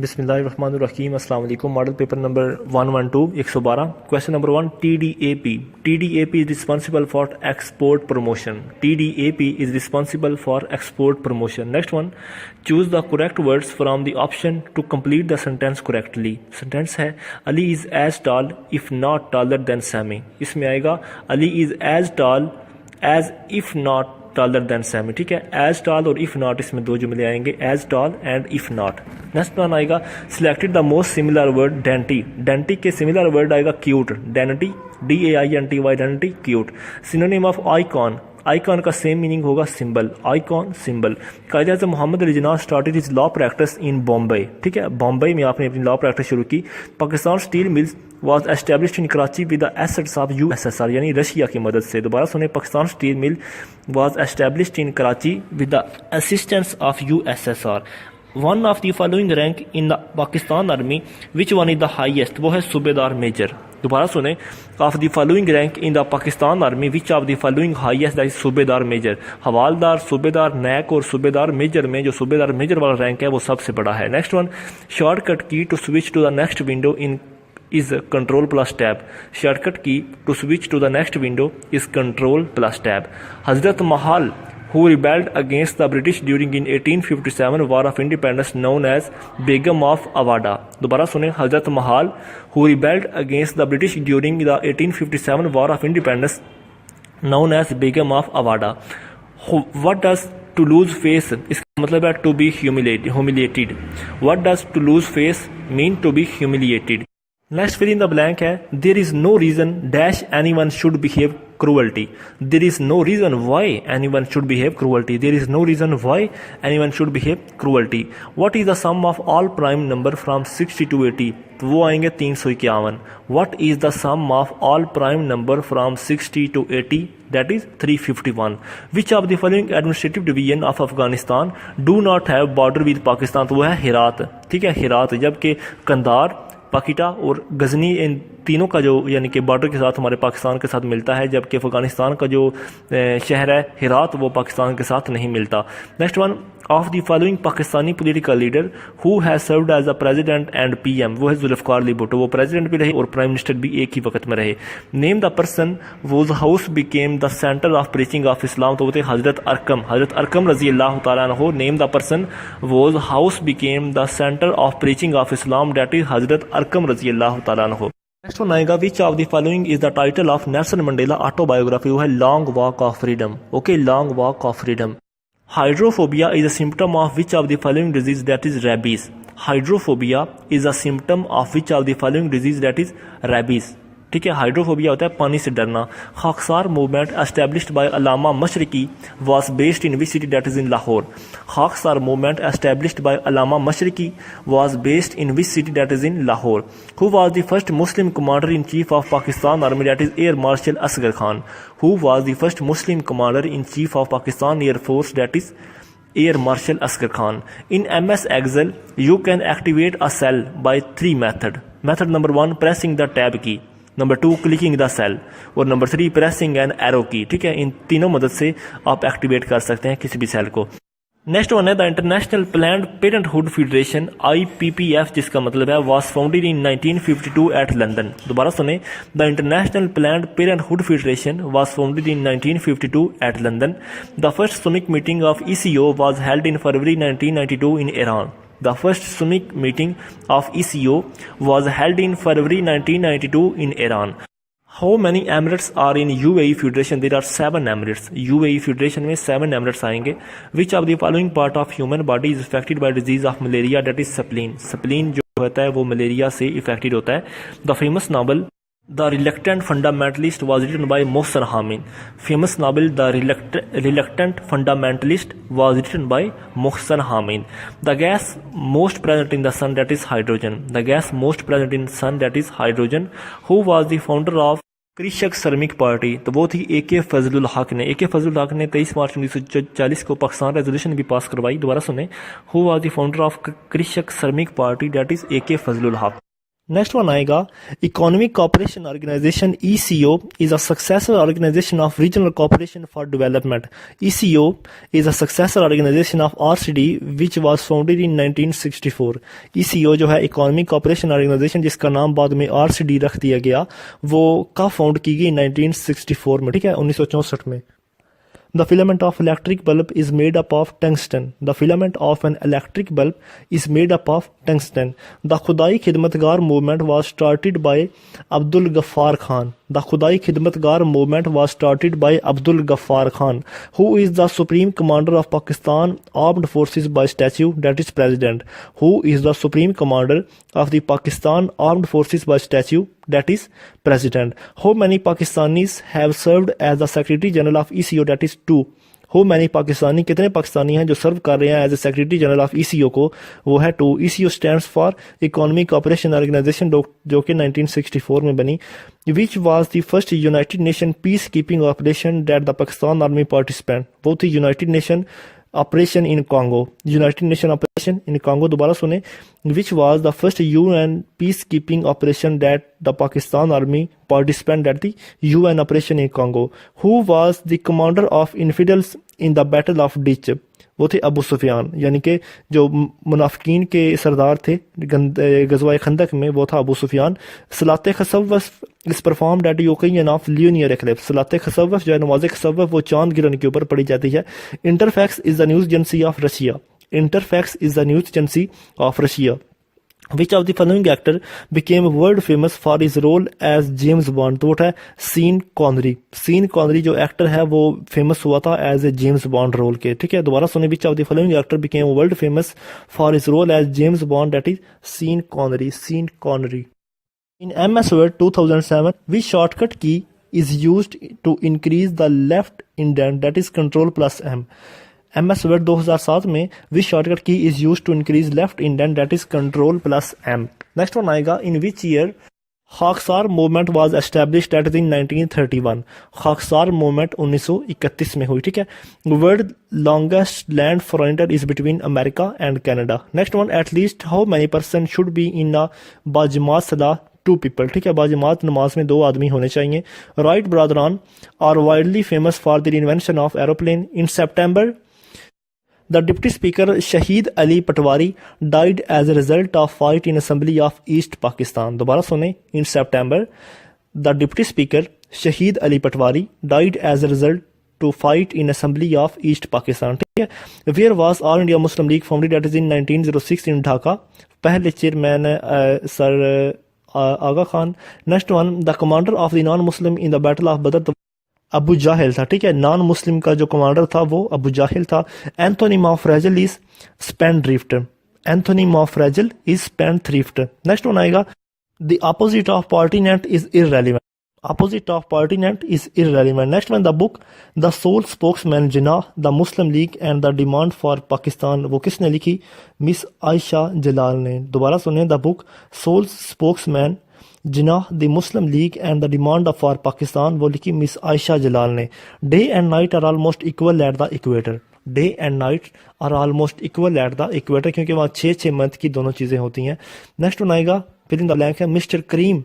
बिस्मिल्लाहिर्रहमानिर्रहीम अस्सलाम वालेकुम। Model paper number 112 112। Question number 1, TDAP is responsible for export promotion. TDAP is responsible for export promotion. Next one, choose the correct words from the option to complete the sentence correctly. Sentence है Ali is as tall if not taller than Sami. इसमें आएगा Ali is as tall as if not taller than Sami। ठीक है, as tall और if not इसमें दो जुमले आएंगे, as tall and if not। Next one आएगा selected the most similar word dainty। dainty के similar word आएगा cute, dainty, DAINTY, dainty, cute। synonym of icon, icon का सेम मीनिंग होगा symbol, icon symbol. Quaid e Azam Mohammad Ali Jinnah started his law practice in Bombay. ठीक है, बॉम्बे में आपने अपनी लॉ प्रैक्टिस शुरू की। Pakistan steel mills was established in Karachi with the assets of USSR, यानी रशिया की मदद से। दोबारा सुने, Pakistan steel mill was established in Karachi with the assistance of USSR। One of the following rank in the Pakistan army which one is the highest, वो है सूबेदार major. दोबारा सुने, of the following rank in the Pakistan army which of the following highest, that is सूबेदार major. Havildar, सूबेदार, नायक और सूबेदार major में जो सूबेदार मेजर वाला रैंक है वो सबसे बड़ा है। Next one, shortcut key to switch to the next window in is Ctrl+Tab। Shortcut key to switch to the next window is Ctrl+Tab। Hazrat Mahal who rebelled against the British during in 1857 War of Independence known as Begum of Awada। दोबारा सुने, Hazrat Mahal who rebelled against the British during the 1857 War of Independence known as Begum of Awada। What does to lose face, इसका मतलब है to be humiliated। What does to lose face mean? To be humiliated। Next fill in the blank है there is no reason dash anyone should behave cruelty. There is no reason why anyone should behave cruelty. There is no reason why anyone should behave cruelty. What is the sum of all prime number from 60 to 80, तो वो आएंगे 351। What is the sum of all prime number from 60 to 80, that is 351। Which of the following administrative division of Afghanistan do not have border with Pakistan, तो वो है हिरात। ठीक है, हिरात। जबकि कंधार, पाकिटा और गजनी, इन तीनों का जो यानी कि बॉर्डर के साथ हमारे पाकिस्तान के साथ मिलता है, जबकि अफगानिस्तान का जो शहर है हिरात वो पाकिस्तान के साथ नहीं मिलता। Next one, of the following Pakistani political leader who has served as a president and PM, वो है जुल्फ़िकार अली भुट्टो। वो प्रेसिडेंट भी रहे और प्राइम मिनिस्टर भी एक ही वक्त में रहे। Name the person whose house became the centre of preaching of Islam, तो वो थे हजरत अरकम रजी अल्लाह तआला अन्हु। Name the person whose house became the centre of preaching of Islam, that is हजरत अरकम रजी अल्लाह तआला अन्हु। नेक्स्ट वन आएगा which of the following is the title of Nelson Mandela autobiography, वो है long walk of freedom. Okay, long walk of freedom. Hydrophobia is a symptom of which of the following disease, that is rabies. Hydrophobia is a symptom of which of the following disease, that is rabies. ठीक है, हाइड्रोफोबिया होता है पानी से डरना। Khaksar movement established by Allama Mashriqi was based in which city, that is in Lahore. Khaksar movement established by Allama Mashriqi was based in which city, that is in Lahore. Who was the first Muslim commander in chief of Pakistan army, that is air marshal Asghar Khan. Who was the first Muslim commander in chief of Pakistan air force, that is Air Marshal Asghar Khan। In MS Excel, you can activate a cell by 3 methods. Method number 1, pressing the tab key। Number 2, clicking the cell. और number 3, pressing an arrow key. ठीक है, इन तीनों मदद से आप activate कर सकते हैं किसी भी सेल को। नेक्स्ट वन है the International Planned Parenthood Federation IPPF, जिसका मतलब है was founded in 1952 at London. दोबारा सुने, the International Planned Parenthood Federation was founded in 1952 at London. The first summit meeting of ECO was held in February 1992 in Iran. The first summit meeting of ECO was held in February 1992 in Iran. How many Emirates are in UAE Federation? There are 7 Emirates. UAE Federation में 7 Emirates आएंगे। Which of the following part of human body is affected by disease of malaria? That is spleen. Spleen जो होता है वो malaria से affected होता है। The famous novel The Reluctant Fundamentalist was written by Mohsen Hamid। Famous novel The Reluctant Fundamentalist was written by Mohsen Hamid। The gas most present in the sun, that is hydrogen। The gas most present in sun, that is hydrogen। Who was the founder of कृषक Sramik party? तो वो थी AK Fazlul हक ने। AK Fazlul हक ने 23 मार्च 1940 को Pakistan resolution भी पास करवाई। दोबारा सुने, who was the founder of Krishak Sramik party, that is AK Fazlul Haq. Next one आएगा economic cooperation organisation ECO is a successor organisation of regional cooperation for development. ECO is a successor organisation of RCD which was founded in 1964. ECO जो है economic cooperation organisation जिसका नाम बाद में RCD रख दिया गया, वो कब फाउंड की गई 1964 में, ठीक है 1964 में. The filament of electric bulb is made up of tungsten. The filament of an electric bulb is made up of tungsten. The Khudai Khidmatgar movement was started by Abdul Ghaffar Khan. The Khudai Khidmatgar movement was started by Abdul Ghaffar Khan, who is the Supreme Commander of Pakistan Armed Forces by statute, that is President. Who is the Supreme Commander of the Pakistan Armed Forces by statute, that is President. How many Pakistanis have served as the Secretary General of ECO, that is 2. How many Pakistani, कितने पाकिस्तानी हैं जो सर्व कर रहे हैं as a secretary general of ECO को, वो है 2. ECO stands for economic cooperation organisation जो कि 1964 में बनी. Which was the first United Nation peace keeping operation that the Pakistan army participant. वो थी United Nation operation in Congo. United Nation operation in Congo, दोबारा सुने, which was the first UN peace keeping operation that the Pakistan army participant that the UN operation in Congo. Who was the commander of infidels in the battle of ditch. वो थे अबू सुफियान, यानी कि जो मुनाफिकीन के सरदार थे गज़वा खंदक में, वो था अबू सुफियान. सलात खसव्वफ is perform at Ukraine of lunar eclipse. सलात खसव्वफ जो है नमाज खसव्वफ वो चांद गिरने के ऊपर पढ़ी जाती है. Interfax is the news agency of Russia. Interfax is the news agency of Russia. Which of the following actor became world famous for his role as James Bond? तो वो है सीन कॉनरी. सीन कॉनरी जो actor है वो famous हुआ था as a James Bond role के, ठीक है. दोबारा सुने, which of the following actor became world famous for his role as James Bond, that is Sean Connery. Sean Connery. In MS Word 2007, which shortcut key is used to increase the left indent, that is Control plus M. MS Word 2007 में which shortcut key is use to increase left indent, that is control plus M. Next one आएगा in which year Khaksar movement was established, that is in 1931. Khaksar movement 1931 में हुई, ठीक है. World longest land frontier is between America and Canada. Next one, at least how many person should be in a बाजमात सलाह 2 people, ठीक है. बाजमात नमाज में 2 आदमी होने चाहिए. Wright brothers are widely famous for the invention of aeroplane. In September the deputy speaker Shahid Ali Patwari died as a result of fight in assembly of East Pakistan. दोबारा सुने, in September the deputy speaker Shahid Ali Patwari died as a result to fight in assembly of East Pakistan, ठीक है. Where was All India Muslim League founded, that is in 1906 in Dhaka. पहले chairman sir Aga Khan. Next one, the commander of the non Muslim in the battle of Badr Abu Jahil था, ठीक है. Non Muslim का जो commander था वो Abu Jahil था. Antonym of frugal is spendthrift. Antonym of frugal is spendthrift. Next one आएगा the opposite of pertinent is irrelevant. Opposite of pertinent is irrelevant. Next one, the book the sole spokesman Jinnah the Muslim League and the demand for Pakistan, वो किसने लिखी? Miss Ayesha Jalal ने. दोबारा सुने, the book sole spokesman Jinnah the Muslim League and the demand for Pakistan, वो लिखी Miss Ayesha Jalal ने. Day and night are almost equal at the equator. Day and night are almost equal at the equator, क्योंकि वहाँ 6 month की दोनों चीज़ें होती हैं. नेक्स्ट वन आएगा फिर इन द ब्लैंक है mister Karim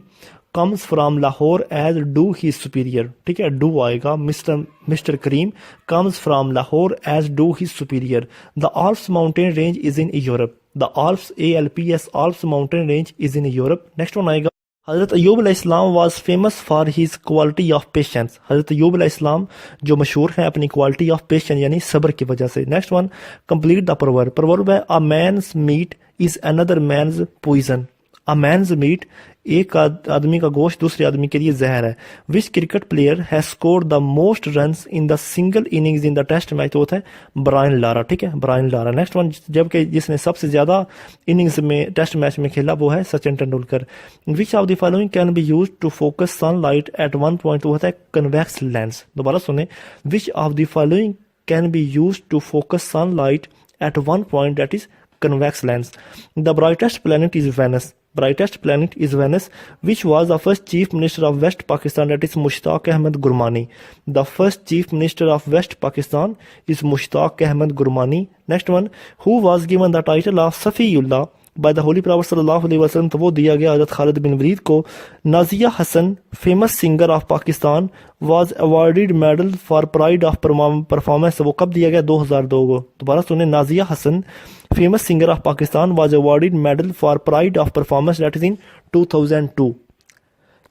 comes from Lahore as do he superior, ठीक है. डू आएगा. Mister Karim comes from Lahore as do he superior. The Alps mountain range is in Europe. The Alps ALPS Alps mountain range is in Europe. Next one आएगा हज़रत Ayyub अलैहिस्सलाम was famous for his quality of patience. हज़रत Ayyub अलैहिस्सलाम जो मशहूर हैं अपनी quality of patience यानी सब्र की वजह से. Next one, complete the proverb. Proverb है a man's meat is another man's poison. A man's meat, एक आदमी का गोश्त दूसरे आदमी के लिए जहर है. Which cricket player has scored the most runs in the single innings in the test match, तो होता है ब्रायन लारा, ठीक है. Brian Lara. नेक्स्ट वन, जबकि जिसने सबसे ज्यादा इनिंग्स में टेस्ट मैच में खेला वो है Sachin Tendulkar. Which of the following can be used to focus sunlight at one point, तो होता है कन्वेक्स लेंस. दोबारा सुने, which of the following can be used to focus sunlight at one point, that is convex lens. The brightest planet is Venus. Brightest planet is Venus. Which was the first chief minister of West Pakistan, that is Mushtaq Ahmed Gurmani. The first chief minister of West Pakistan is Mushtaq Ahmed Gurmani. Next one, who was given the title of Safiullah by the Holi prophet सल्लल्लाहु अलैहि वसल्लम, तो वो दिया गया हज़रत Khalid bin Walid को। Nazia Hassan famous singer of Pakistan was awarded medal for pride of performance, वो कब दिया गया? 2002 को। दोबारा सुने, Nazia Hassan famous singer of Pakistan was awarded medal for pride of performance, that is in 2002.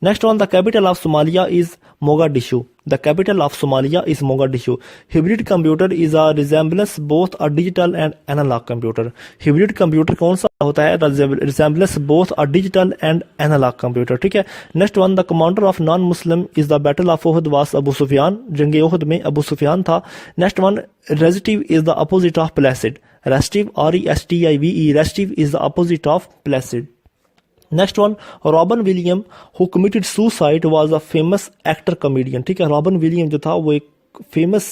Next one, the capital of Somalia is Mogadishu. The capital of Somalia is Mogadishu. Hybrid computer is a resemblance both a digital and analog computer. Hybrid computer कौन सा होता है? Resemblance both a digital and analog computer. ठीक है। Next one, the commander of non-Muslim is the battle of Uhud was Abu Sufyan. जंग उहद में अबू सुफियान था। Next one, restive is the opposite of placid. Restive, R-E-S-T-I-V-E. Restive is the opposite of placid. Next one, Robin William who committed suicide was a famous actor comedian. ठीक है, Robin William जो था वो एक famous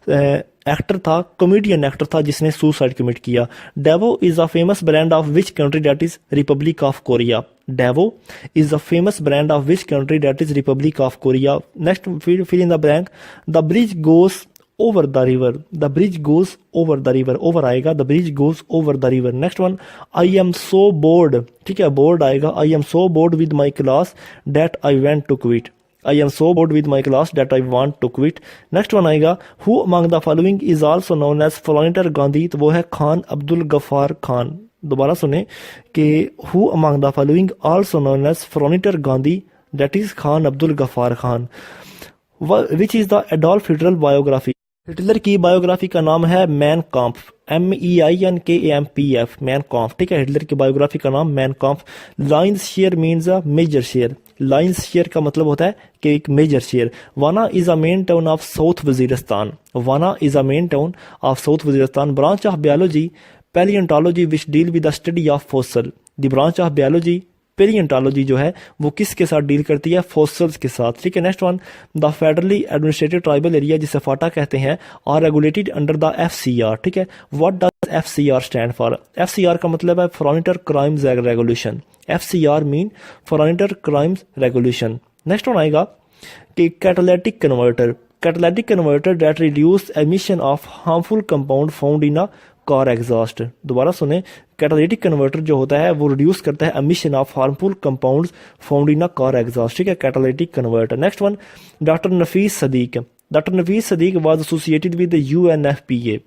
actor था, comedian actor था जिसने suicide commit किया। Daewoo is a famous brand of which country, that is Republic of Korea. Daewoo is a famous brand of which country, that is Republic of Korea. Next, fill in the blank, the bridge goes over the river. The bridge goes over the river. Over आएगा, the bridge goes over the river. Next one, I am so bored. ठीक है, bored आएगा, I am so bored with my class that I want to quit. I am so bored with my class that I want to quit. Next one आएगा, who among the following is also known as Flonitor Gandhi, तो वो है खान अब्दुल गफ्फार खान। दोबारा सुने कि who among the following also known as Flonitor Gandhi, that is Khan Abdul Ghaffar Khan. Which is the Adolf Hitler biography? Hitler की biography का नाम है Mein Kampf, MEINKAMPF, Mein Kampf. ठीक है, हिटलर की बायोग्राफी का नाम Mein Kampf. Lion's share means a major share. Lion's share का मतलब होता है कि एक major share. Wana is a main town of south Waziristan. Wana is a main town of south Waziristan. Branch of biology पैलियोंटोलॉजी which deal with the study of fossil. The branch of biology paleontology जो है वो किसके साथ डील करती है? फॉसिल्स के साथ। ठीक है। Next one, the federally administered tribal area जिसे फाटा कहते हैं are regulated under the FCR। ठीक है, what does FCR stand for? FCR का मतलब है foreigner crimes regulation. FCR mean foreigner crimes regulation. Next one आएगा कि catalytic converter. Catalytic converter that reduce emission of harmful compound found in a car exhaust. दोबारा सुने, catalytic converter जो होता है वो रिड्यूस करता है emission of harmful compounds found in a car exhaust. ठीक है, catalytic converter. Next one, doctor Nafees Sadiq. Doctor Nafees Sadiq was associated with UNFPA।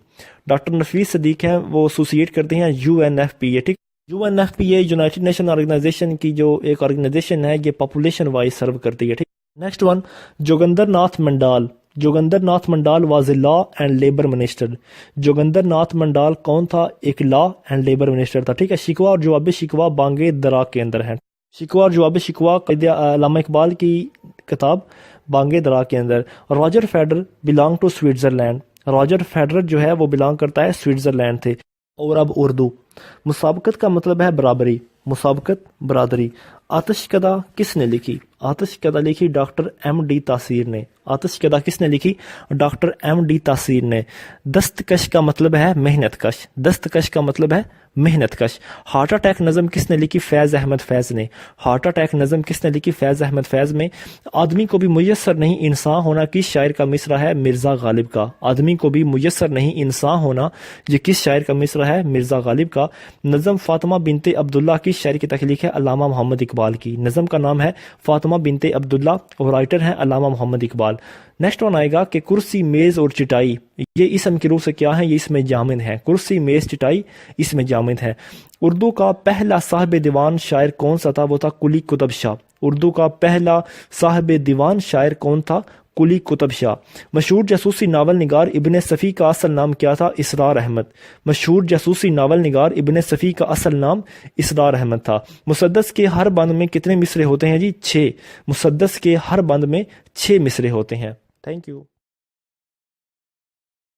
Doctor Nafees Sadiq हैं वो एसोसिएट करते हैं UNFPA। ठीक, UNFPA यूनाइटेड नेशन ऑर्गेनाइजेशन की जो एक ऑर्गेनाइजेशन है, ये पॉपुलेशन वाइज सर्व करती है। ठीक, next one, Jogendra Nath Mandal. Jogendra Nath Mandal was a law and labour minister. Jogendra Nath Mandal कौन था? एक लॉ एंड लेबर मिनिस्टर था। ठीक है, शिकवा और जवाब शिकवा बांगे दरा के अंदर है। शिकवा और जवाब शिकवा अल्लामा इकबाल की किताब बांगे दरा के अंदर। Roger Federer belong to Switzerland. Roger Federer जो है वो बिलोंग करता है स्विट्जरलैंड थे। और अब उर्दू। मुसाबकत का मतलब है बराबरी, मुसाबकत बरादरी। आतिशकदा किसने लिखी? आतिशकदा लिखी डॉक्टर MD तासीर ने। आतिशकदा किसने लिखी? डॉक्टर MD तासीर ने। दस्तकश का मतलब है मेहनत कश। दस्तकश का मतलब है मेहनत कश। हार्ट अटैक नज़म किसने लिखी? फैज़ अहमद फैज़ ने। हार्ट अटैक नज़म किसने लिखी? फैज़ अहमद फैज़ में। आदमी को भी मुयस्सर नहीं इंसान होना किस शायर का मिसरा है? मिर्ज़ा गालिब का। आदमी को भी मुयस्सर नहीं इंसान होना, ये किस शायर का मिसरा है? मिर्ज़ा गालिब का। नज़म फातिमा बिनते अब्दुल्ला किस शायर की तख्लीक है? अल्लामा मोहम्मद इकबाल की। नज़म का नाम है फातिमा बिनते अब्दुल्ला और राइटर हैं अल्लामा मोहम्मद इकबाल। नेक्स्ट वन आएगा कि कुर्सी मेज और चिटाई, ये इसम के रूप से क्या है? ये इसमें जामिन है। कुर्सी मेज चिटाई इसमें जामिन है। उर्दू का पहला साहिब दीवान शायर कौन सा था? वो था कुली कुतुब शाह। उर्दू का पहला साहिब दीवान शायर कौन था? कुली कुतुब शाह। मशहूर जासूसी नावल निगार इब्ने सफ़ी का असल नाम क्या था? इसरार अहमद। मशहूर जासूसी नावल निगार इब्ने सफ़ी का असल नाम इसरार अहमद था। मुसद्दस के हर बंद में कितने मिसरे होते हैं जी? 6। मुसद्दस के हर बंद में 6 मिसरे होते हैं। Thank you.